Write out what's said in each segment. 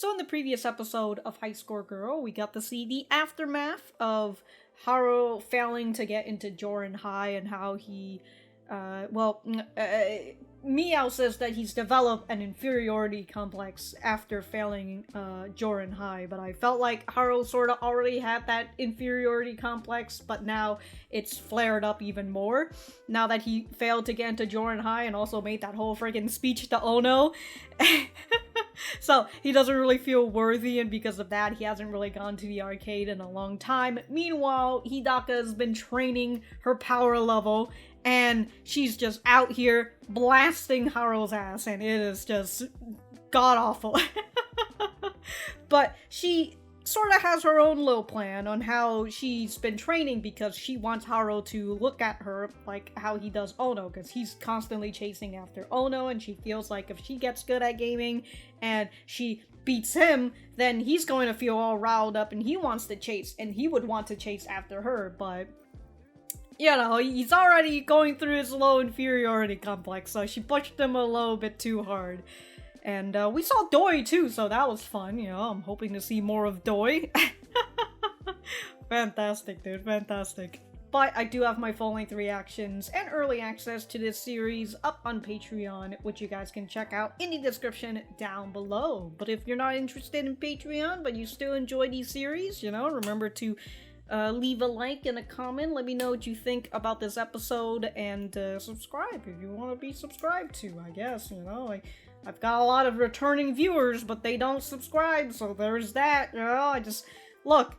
So in the previous episode of High Score Girl, we got to see the aftermath of Haruo failing to get into Joran High and how he, Miyao says that he's developed an inferiority complex after failing Joran High, but I felt like Haruo sort of already had that inferiority complex, but now it's flared up even more, now that he failed to get into Joran High and also made that whole freaking speech to Ono. So he doesn't really feel worthy, and because of that, he hasn't really gone to the arcade in a long time. Meanwhile, Hidaka has been training her power level, and she's just out here blasting Haruo's ass, and it is just god-awful. But she sort of has her own little plan on how she's been training, because she wants Haruo to look at her like how he does Ono, because he's constantly chasing after Ono, and she feels like if she gets good at gaming and she beats him, then he's going to feel all riled up and he wants to chase, and he would want to chase after her, but you know, he's already going through his low inferiority complex, so she pushed him a little bit too hard. And we saw Doi too, so that was fun, you know, I'm hoping to see more of Doi. Fantastic, dude, fantastic. But I do have my full-length reactions and early access to this series up on Patreon, which you guys can check out in the description down below. But if you're not interested in Patreon, but you still enjoy these series, you know, remember to leave a like and a comment, let me know what you think about this episode, and subscribe if you want to be subscribed to, I guess, you know, I've got a lot of returning viewers, but they don't subscribe, so there's that, you know, look,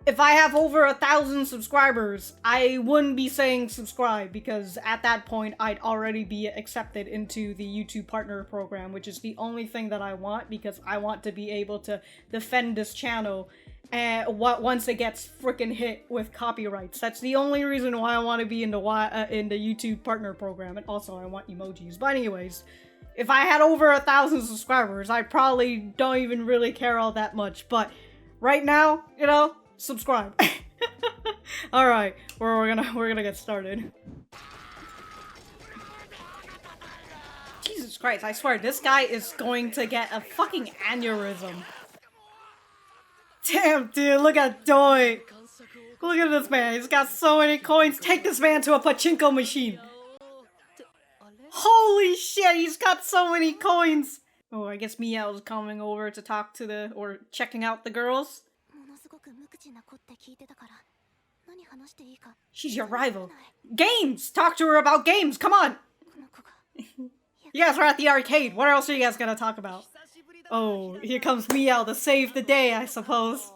if I have over 1,000 subscribers, I wouldn't be saying subscribe, because at that point, I'd already be accepted into the YouTube Partner Program, which is the only thing that I want, because I want to be able to defend this channel once it gets freaking hit with copyrights. That's the only reason why I want to be in the YouTube Partner Program, and also I want emojis. But anyways, if I had over 1,000 subscribers, I probably don't even really care all that much. But right now, you know, subscribe. All right, we're gonna get started. Jesus Christ! I swear this guy is going to get a fucking aneurysm. Damn, dude, look at Doi. Look at this man. He's got so many coins. Take this man to a pachinko machine. Holy shit, he's got so many coins. Oh, I guess Miyao's coming over to talk to or checking out the girls. She's your rival. Games! Talk to her about games, come on! You guys are at the arcade. What else are you guys gonna talk about? Oh, here comes Miyao to save the day, I suppose.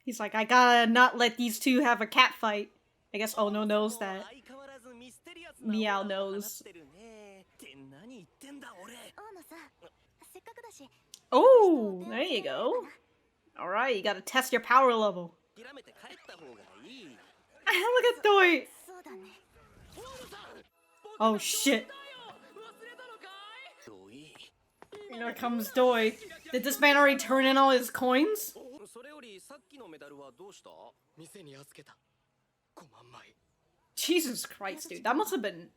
He's like, I gotta not let these two have a cat fight. I guess Ono knows that. Miyao knows. Oh, there you go. Alright, you gotta test your power level. Look at Doi! Oh shit. Here comes Doi. Did this man already turn in all his coins? Jesus Christ, dude. That must have been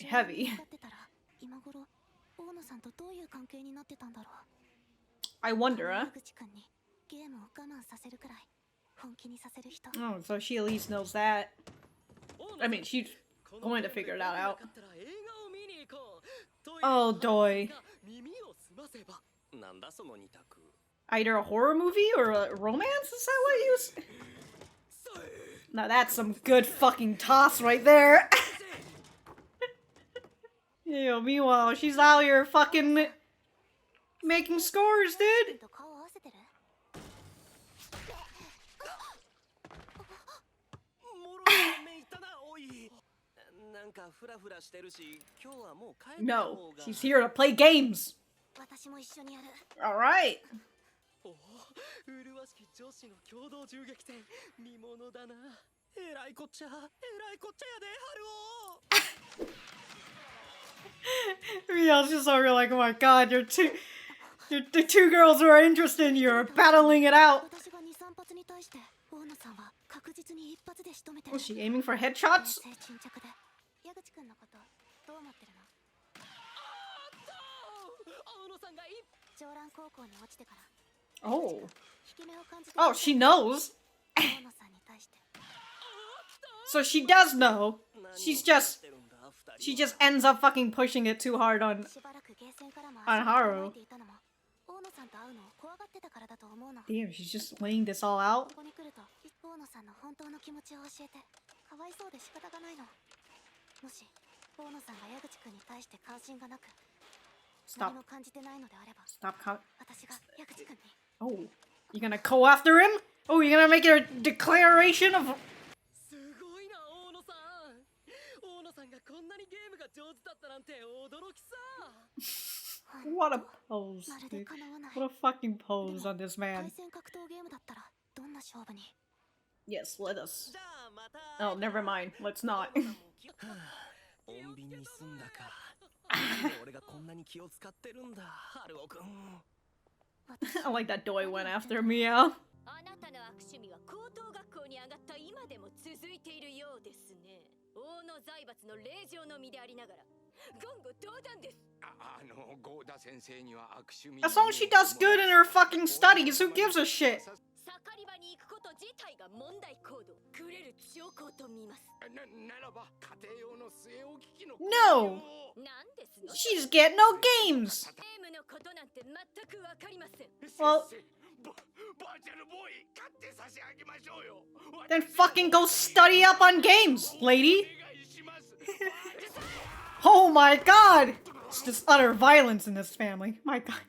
heavy. I wonder, huh? Oh, so she at least knows that. I mean, she's going to figure that out. Oh, Doi. Either a horror movie or a romance? Is that what you was? Now that's some good fucking toss right there. Yo, meanwhile, she's out here fucking making scores, dude. No, she's here to play games. All right. Miyao's just over like, oh my god, the two girls who are interested in you are battling it out. Was she aiming for headshots? Oh. Oh, she knows. So she does know. She just ends up fucking pushing it too hard on Haruo. Damn, she's just laying this all out. Stop. Oh, you gonna go after him? Oh, you're gonna make a declaration of... What a pose, dude. What a fucking pose on this man. Yes, let us. Oh, never mind. Let's not. I like that Doi went after Miyao. As long as she does good in her fucking studies, who gives a shit? No! She's getting no games! Well... then fucking go study up on games, lady! Oh my god! It's just utter violence in this family. My god.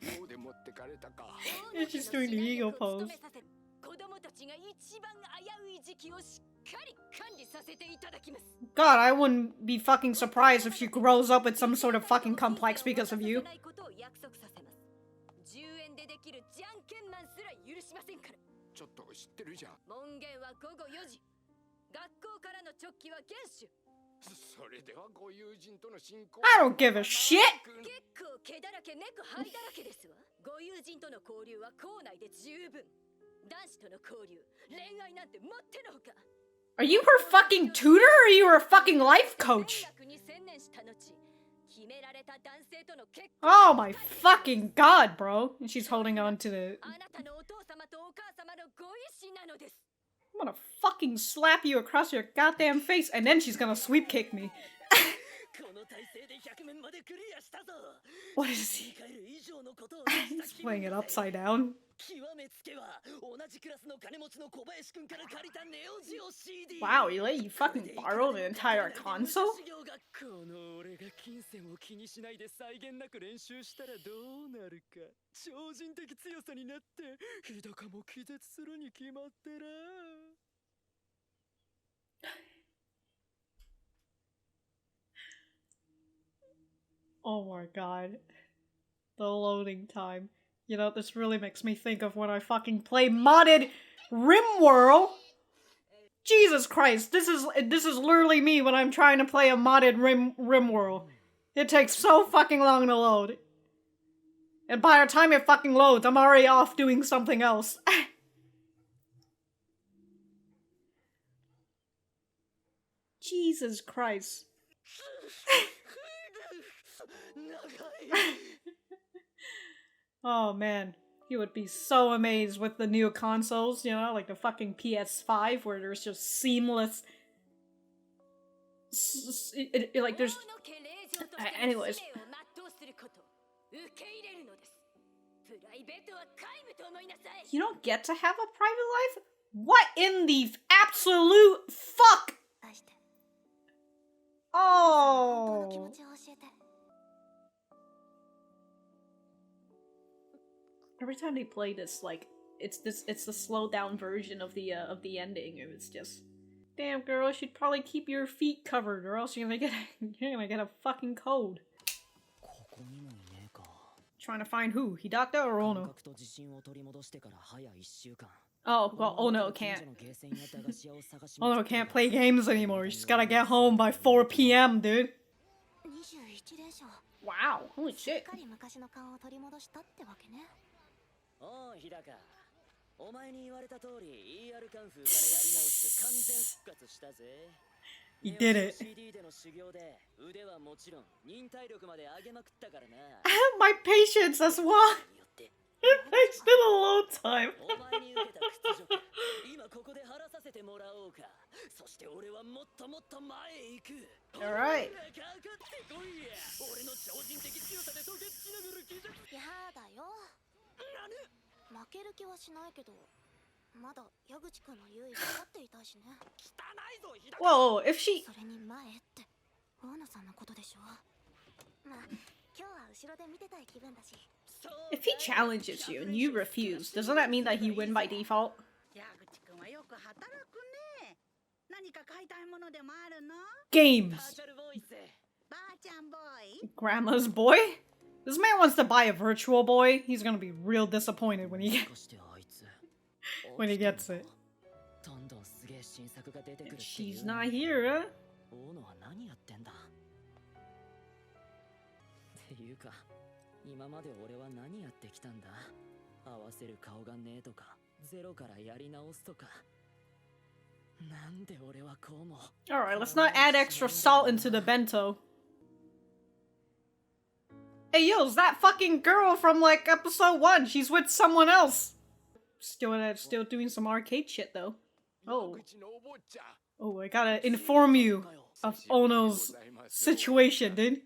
It's just doing the ego pose. God, I wouldn't be fucking surprised if she grows up with some sort of fucking complex because of you. I don't give a shit! Are you her fucking tutor or are you her fucking life coach? Oh my fucking god, bro. And she's holding on to the... I'm gonna fucking slap you across your goddamn face and then she's gonna sweep kick me. What is he? He's playing it upside down. Wow, you let you fucking borrow an entire console? Oh my god. The loading time. You know, this really makes me think of when I fucking play modded RimWorld. Jesus Christ, this is literally me when I'm trying to play a modded RimWorld. It takes so fucking long to load. And by the time it fucking loads, I'm already off doing something else. Jesus Christ. Oh man, you would be so amazed with the new consoles, you know, like the fucking PS5 where there's just seamless... like there's... anyways. You don't get to have a private life? What in the absolute fuck? Oh... Every time they play this, like, it's the slowed down version of the ending. It was just, damn girl, you should probably keep your feet covered, or else you're gonna get a fucking cold. Trying to find who? Hidaka or Ono? Oh, well, Ono can't. Ono can't play games anymore. She's gotta get home by 4 PM, dude. Wow, holy shit. Oh, Hidaka. He did it. My my patience as well. It takes been a long time. お前に受けた屈辱今ここで晴らさせてもらおうかそして俺はもっともっと前へ行く Alright. かかってこいや俺の超人的強さで溶けつきながら気づくやだよ負ける気はしないけどまだ矢口くんの優位が立っていたしね汚いぞ日高 Whoa, if she... それに前って大野さんのことでしょまあ今日は後ろで見てたい気分だし If he challenges you and you refuse, doesn't that mean that he win by default? 矢口くんはよく働くね何か買いたいものでもあるの Games. バーチャルボーイスばあちゃんボーイ Grandma's boy? This man wants to buy a virtual boy. He's gonna be real disappointed when he そしてあいつ when he gets it. どんどんすげえ新作が出てくるっていう She's not here, huh? 大野は何やってんだっていうか今まで俺は何やってきたんだ合わせる顔がねえとかゼロからやり直すとかなんで俺はこうも Alright, let's not add extra salt into the bento. Hey, yo, is that fucking girl from, like, episode 1? She's with someone else. Still doing some arcade shit, though. Oh. Oh, I gotta inform you of Ono's situation, dude.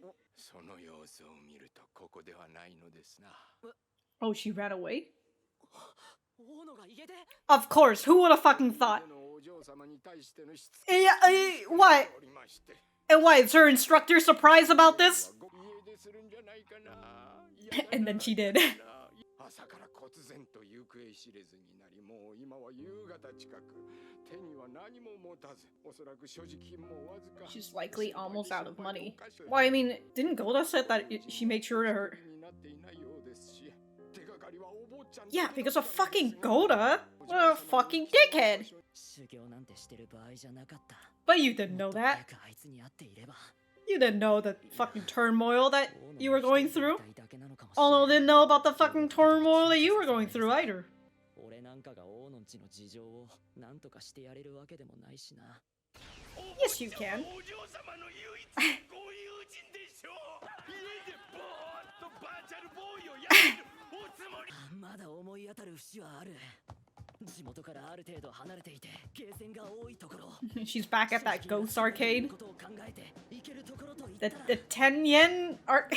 Oh, she ran away? Of course, who would have fucking thought? Yeah, what? And why, is her instructor surprised about this? And then she did. She's likely almost out of money. Well, I mean, didn't Goda said that she made sure to her... Yeah, because of fucking Goda? What a fucking dickhead! But you didn't know that. You didn't know the fucking turmoil that you were going through. Ono didn't know about the fucking turmoil that you were going through either. Yes, you can. She's back at that ghost arcade. The 10 yen art.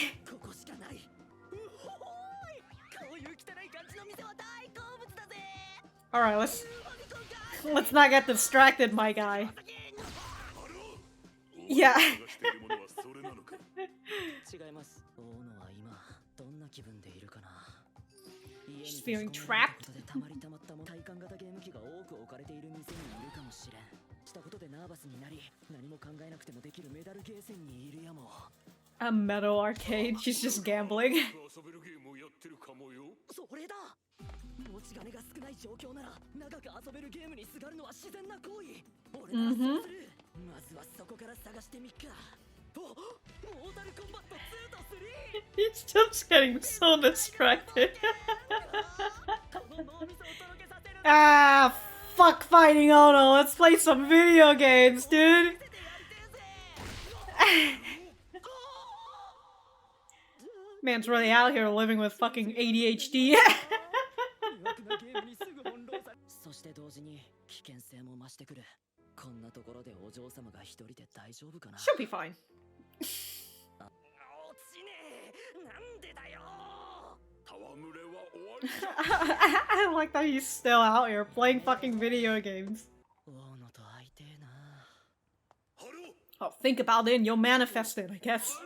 Alright, let's not get distracted, my guy. Yeah. She's feeling trapped. A metal arcade. She's just gambling. Mm-hmm. He's just getting so distracted. Ah, fuck fighting Ono. Let's play some video games, dude. Man's really out here living with fucking ADHD. She'll be fine. I like that he's still out here playing fucking video games. Oh, think about it and you'll manifest it, I guess.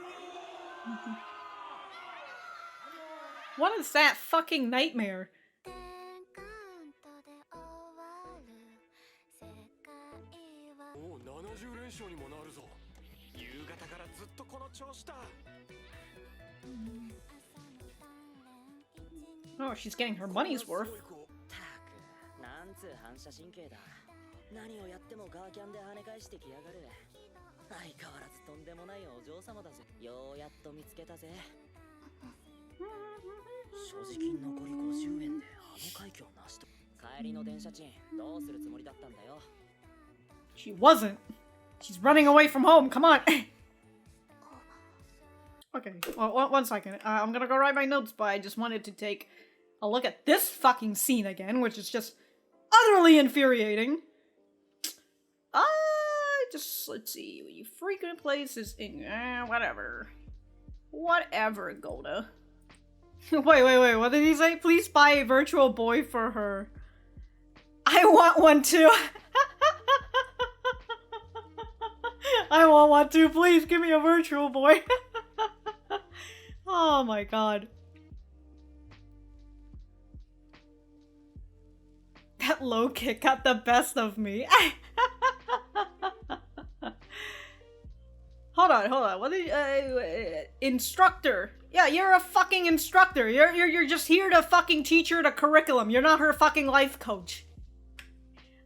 What is that fucking nightmare? Oh, she's getting her money's worth. She wasn't. She's running away from home. Come on. Okay, well, one second. I'm gonna go write my notes, but I just wanted to take a look at this fucking scene again, which is just utterly infuriating. Let's see. You frequent places in, whatever. Whatever, Goda. Wait, what did he say? Please buy a virtual boy for her. I want one too. I want one too. Please give me a virtual boy. Oh my god. That low kick got the best of me. Hold on. What did instructor? Yeah, you're a fucking instructor. You're just here to fucking teach her the curriculum. You're not her fucking life coach.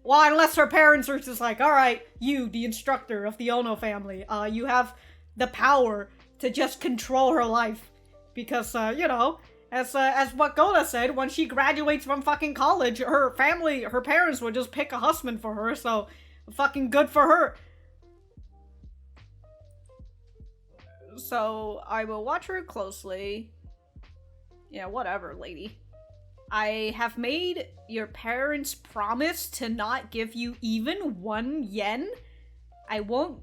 Well, unless her parents are just like, all right, you, the instructor of the Ono family, you have the power to just control her life, because you know, as what Goda said, when she graduates from fucking college, her parents would just pick a husband for her. So, fucking good for her. So, I will watch her closely. Yeah, whatever, lady. I have made your parents promise to not give you even 1 yen. I won't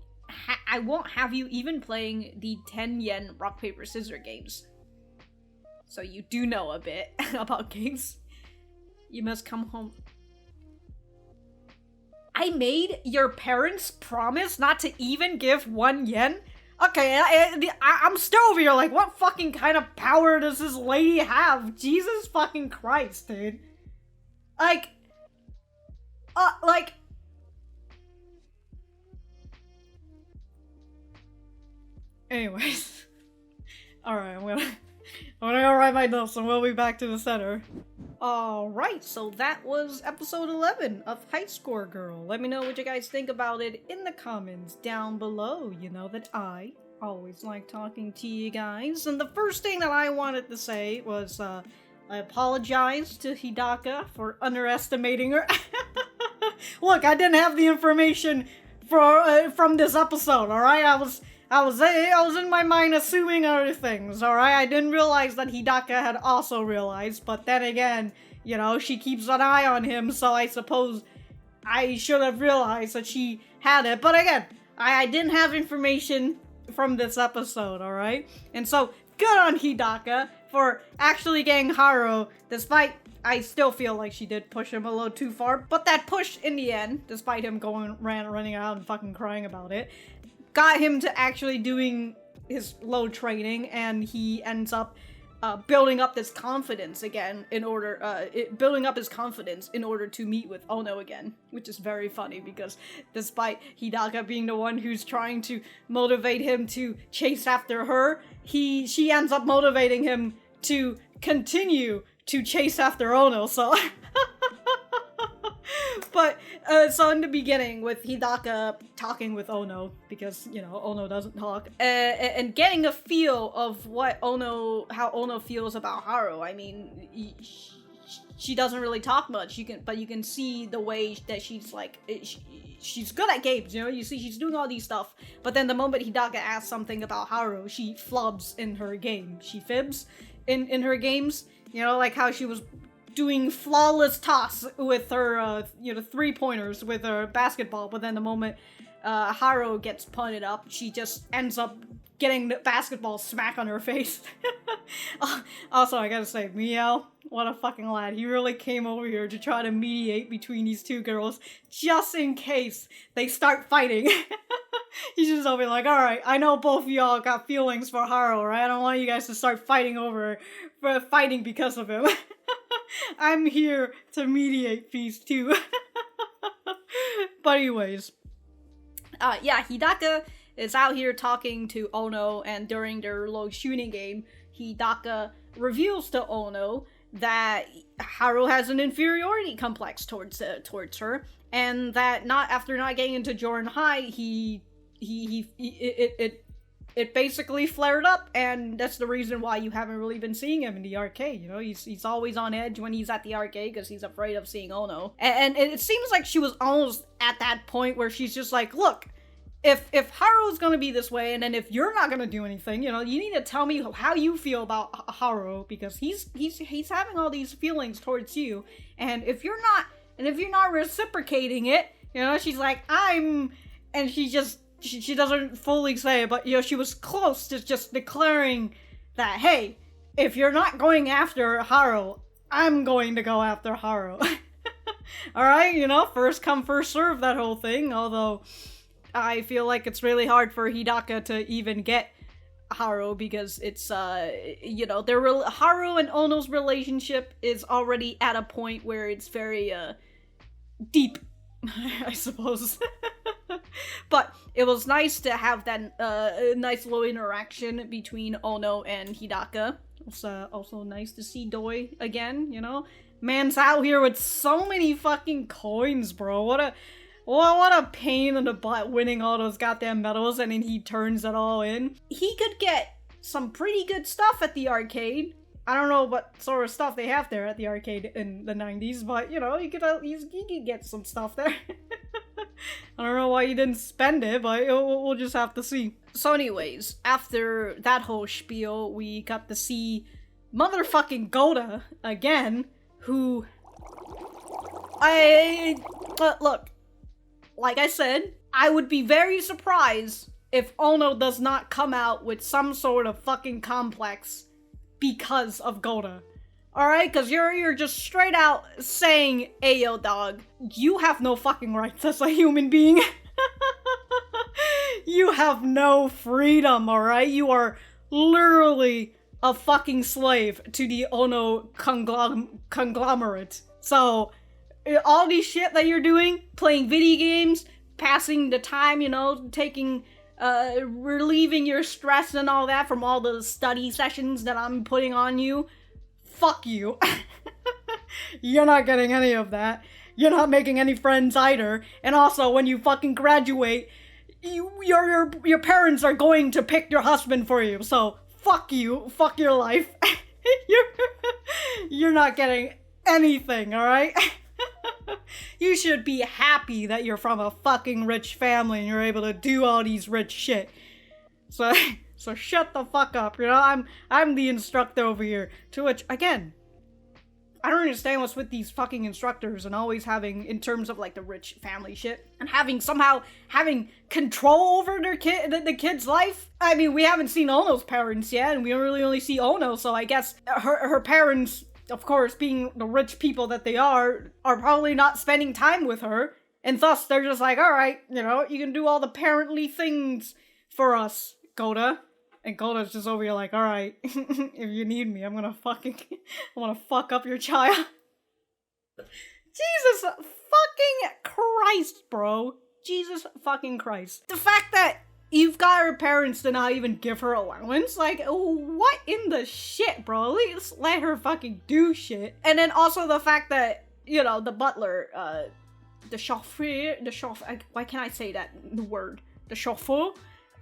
have you even playing the 10 yen rock, paper, scissors games. So you do know a bit about games. You must come home. I made your parents promise not to even give 1 yen? Okay, I'm still over here like, what fucking kind of power does this lady have? Jesus fucking Christ, dude. Like... Anyways. Alright, I'm gonna go write my notes and we'll be back to the center. Alright, so that was episode 11 of High Score Girl. Let me know what you guys think about it in the comments down below. You know that I always like talking to you guys. And the first thing that I wanted to say was, I apologize to Hidaka for underestimating her. Look, I didn't have the information from this episode, alright? I was in my mind assuming other things, alright? I didn't realize that Hidaka had also realized, but then again, you know, she keeps an eye on him, so I suppose I should have realized that she had it. But again, I didn't have information from this episode, alright? And so, good on Hidaka for actually getting Haruo, despite I still feel like she did push him a little too far. But that push, in the end, despite him running out and fucking crying about it, got him to actually doing his low training, and he ends up building up this confidence again in order, to meet with Ono again, which is very funny because despite Hidaka being the one who's trying to motivate him to chase after her, she ends up motivating him to continue to chase after Ono, so... But, so in the beginning, with Hidaka talking with Ono, because, you know, Ono doesn't talk, and getting a feel of how Ono feels about Haruo. I mean, she doesn't really talk much, but you can see the way that she's, like, she's good at games, you know? You see she's doing all these stuff, but then the moment Hidaka asks something about Haruo, she flubs in her game. She fibs in her games, you know, like how she was doing flawless toss with her, you know, 3-pointers with her basketball, but then the moment Haruo gets punted up, she just ends up getting the basketball smack on her face. Also, I gotta say, Miyao, what a fucking lad. He really came over here to try to mediate between these two girls, just in case they start fighting. He's just over like, alright, I know both of y'all got feelings for Haruo, right? I don't want you guys to start fighting fighting because of him. I'm here to mediate peace too. But anyways, yeah, Hidaka is out here talking to Ono, and during their low shooting game, Hidaka reveals to Ono that Haruo has an inferiority complex towards her, and that after not getting into Joran High, it basically flared up, and that's the reason why you haven't really been seeing him in the arcade, you know? He's always on edge when he's at the arcade because he's afraid of seeing Ono. And it seems like she was almost at that point where she's just like, look, if Haruo's gonna be this way, and then if you're not gonna do anything, you know, you need to tell me how you feel about Haruo, because he's having all these feelings towards you, and if you're not reciprocating it, you know, she's like, and she doesn't fully say it, but, you know, she was close to just declaring that, hey, if you're not going after Haruo, I'm going to go after Haruo. Alright, you know, first come, first serve, that whole thing, although I feel like it's really hard for Hidaka to even get Haruo, because it's, you know, Haruo and Ono's relationship is already at a point where it's very, deep, I suppose. But it was nice to have that, nice little interaction between Ono and Hidaka. It's, also nice to see Doi again, you know? Man's out here with so many fucking coins, bro. What a pain in the butt winning all those goddamn medals, and then he turns it all in. He could get some pretty good stuff at the arcade. I don't know what sort of stuff they have there at the arcade in the 90s, but, you know, he could get some stuff there. I don't know why he didn't spend it, but we'll just have to see. So anyways, after that whole spiel, we got to see motherfucking Goda again, who... look, like I said, I would be very surprised if Ono does not come out with some sort of fucking complex because of Goda. Alright? Because you're just straight out saying, "Ayo, dog, you have no fucking rights as a human being." You have no freedom, alright? You are literally a fucking slave to the Ono conglomerate. So, all these shit that you're doing, playing video games, passing the time, you know, taking, relieving your stress and all that from all the study sessions that I'm putting on you, fuck you. You're not getting any of that. You're not making any friends either. And also, when you fucking graduate, your parents are going to pick your husband for you. So, fuck you. Fuck your life. You're not getting anything, alright? You should be happy that you're from a fucking rich family and you're able to do all these rich shit. So shut the fuck up, you know? I'm the instructor over here. To which, again, I don't understand what's with these fucking instructors and always having, in terms of, like, the rich family shit, and somehow having control over their the kid's life. I mean, we haven't seen Ono's parents yet, and we really only see Ono, so I guess her parents, of course, being the rich people that they are probably not spending time with her, and thus they're just like, alright, you know, you can do all the parently things for us, Goda. And Goda's just over here like, alright, if you need me, I'm gonna fuck up your child. Jesus fucking Christ, bro. Jesus fucking Christ. The fact that you've got her parents to not even give her allowance, like, what in the shit, bro? At least let her fucking do shit. And then also the fact that, you know, the butler, the chauffeur, why can't I say that word? The chauffeur?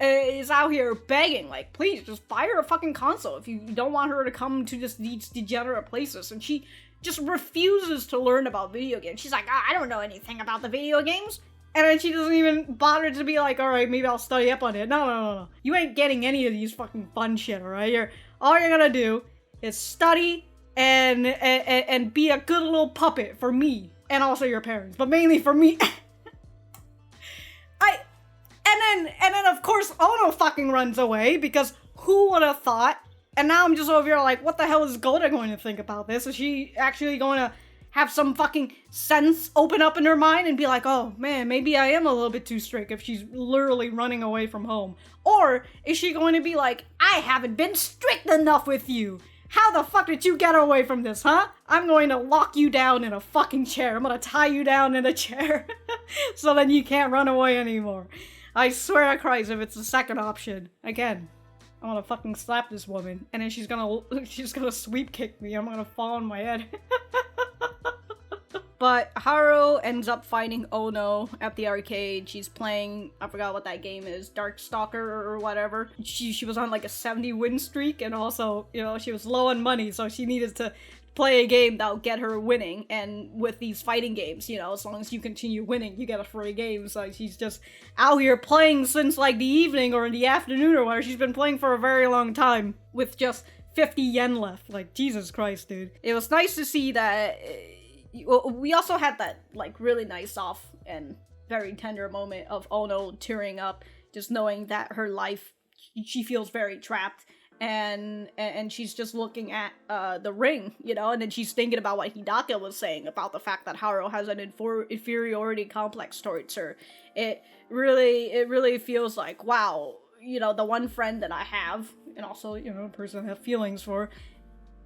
Is out here begging, like, please, just buy her a fucking console if you don't want her to come to just these degenerate places. And she just refuses to learn about video games. She's like, I don't know anything about the video games. And then she doesn't even bother to be like, alright, maybe I'll study up on it. No. You ain't getting any of these fucking fun shit, alright? All you're gonna do is study and be a good little puppet for me. And also your parents, but mainly for me. And then of course Ono fucking runs away, because who would have thought? And now I'm just over here like, what the hell is Goda going to think about this? Is she actually going to have some fucking sense open up in her mind and be like, oh man, maybe I am a little bit too strict if she's literally running away from home? Or is she going to be like, I haven't been strict enough with you. How the fuck did you get away from this, huh? I'm going to lock you down in a fucking chair. I'm going to tie you down in a chair so then you can't run away anymore. I swear to Christ, if it's the second option, again, I'm gonna fucking slap this woman, and then she's gonna sweep kick me. I'm gonna fall on my head. But Haruo ends up finding Ono at the arcade. She's playing, I forgot what that game is, Darkstalker or whatever. She was on like a 70 win streak, and also, you know, she was low on money, so she needed to play a game that would get her winning. And with these fighting games, you know, as long as you continue winning, you get a free game. So she's just out here playing since like the evening or in the afternoon or whatever. She's been playing for a very long time with just 50 yen left. Like, Jesus Christ, dude. It was nice to see that. We also had that, like, really nice off and very tender moment of Ono tearing up, just knowing that her life, she feels very trapped, and she's just looking at the ring, you know, and then she's thinking about what Hidaka was saying about the fact that Haruo has an inferiority complex towards her. It really feels like, wow, you know, the one friend that I have, and also, you know, a person I have feelings for,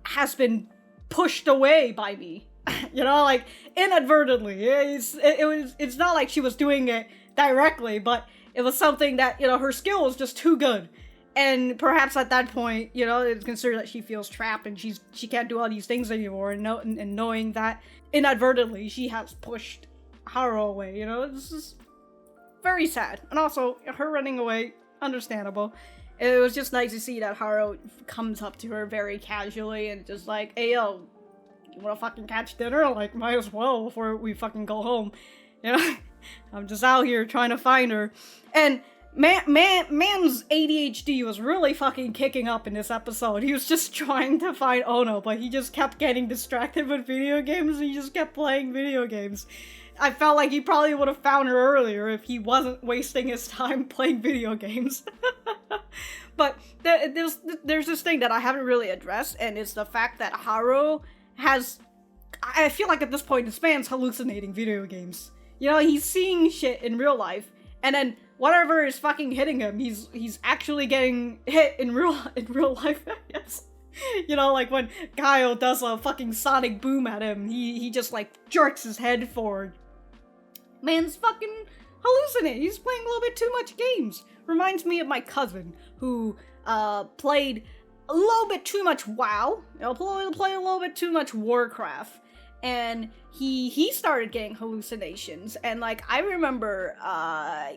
has been pushed away by me. You know, like, inadvertently. It's not like she was doing it directly, but it was something that, you know, her skill was just too good. And perhaps at that point, you know, it's considered that she feels trapped and she can't do all these things anymore, and knowing that inadvertently she has pushed Haruo away, you know, this is very sad. And also, her running away, understandable. It was just nice to see that Haruo comes up to her very casually and just like, hey, yo, you wanna fucking catch dinner? Like, might as well before we fucking go home. You know? I'm just out here trying to find her. And man's ADHD was really fucking kicking up in this episode. He was just trying to find Ono, but he just kept getting distracted with video games, and he just kept playing video games. I felt like he probably would have found her earlier if he wasn't wasting his time playing video games. But there's this thing that I haven't really addressed, and it's the fact that Haruo has, I feel like at this point this man's hallucinating video games. You know, he's seeing shit in real life, and then whatever is fucking hitting him, he's actually getting hit in real life. Yes. You know, like when Kyle does a fucking sonic boom at him, he just like jerks his head forward. Man's fucking hallucinating. He's playing a little bit too much games. Reminds me of my cousin who played a little bit too much WoW, you know, play a little bit too much Warcraft, and he started getting hallucinations. And like, I remember I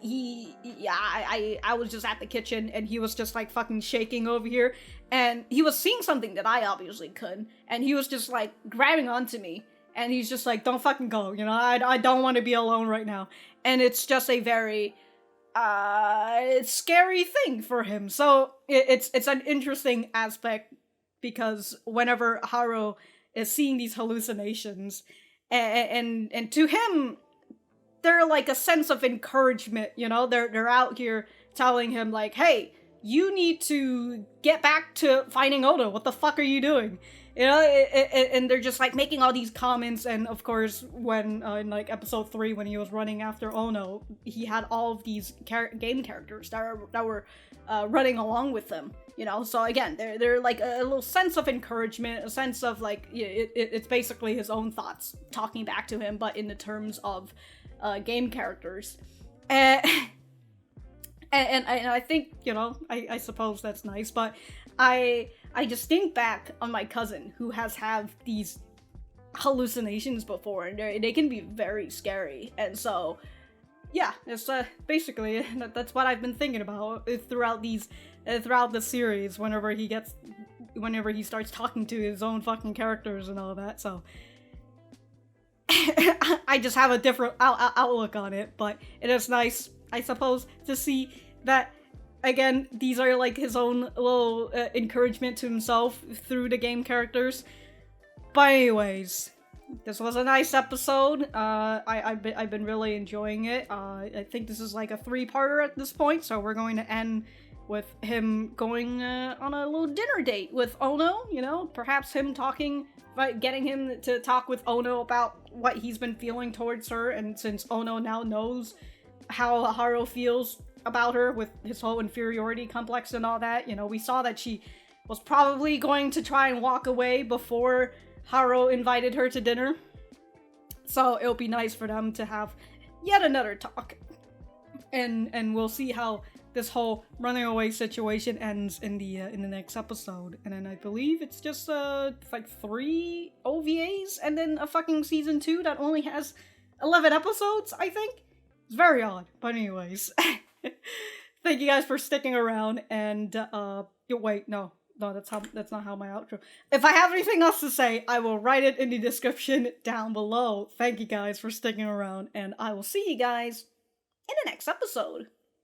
was just at the kitchen and he was just like fucking shaking over here, and he was seeing something that I obviously couldn't, and he was just like grabbing onto me, and he's just like, don't fucking go, you know, I don't want to be alone right now. And it's just a very it's scary thing for him. So it's an interesting aspect, because whenever Haruo is seeing these hallucinations, and to him, they're like a sense of encouragement, you know, they're out here telling him like, hey, you need to get back to finding Ono, what the fuck are you doing? You know, and they're just like making all these comments. And of course, when in like episode 3, when he was running after Ono, he had all of these game characters that were running along with them. You know, so again, they're like a little sense of encouragement, a sense of like, it's basically his own thoughts talking back to him, but in the terms of game characters. And I think, you know, I suppose that's nice, but I just think back on my cousin who has had these hallucinations before, and they can be very scary. And so, yeah, it's basically that's what I've been thinking about throughout the series. Whenever he starts talking to his own fucking characters and all that, so I just have a different outlook on it. But it is nice, I suppose, to see that. Again, these are like his own little encouragement to himself through the game characters. But anyways, this was a nice episode. I've been really enjoying it. I think this is like a 3-parter at this point, so we're going to end with him going on a little dinner date with Ono. You know, perhaps him getting him to talk with Ono about what he's been feeling towards her, and since Ono now knows how Haruo feels about her with his whole inferiority complex and all that, you know, we saw that she was probably going to try and walk away before Haruo invited her to dinner. So it'll be nice for them to have yet another talk. and we'll see how this whole running away situation ends in the next episode. And then I believe it's just like 3 OVAs and then a fucking season 2 that only has 11 episodes, I think. It's very odd, but anyways. Thank you guys for sticking around, and wait, no, that's not how my outro. If I have anything else to say, I will write it in the description down below. Thank you guys for sticking around, and I will see you guys in the next episode.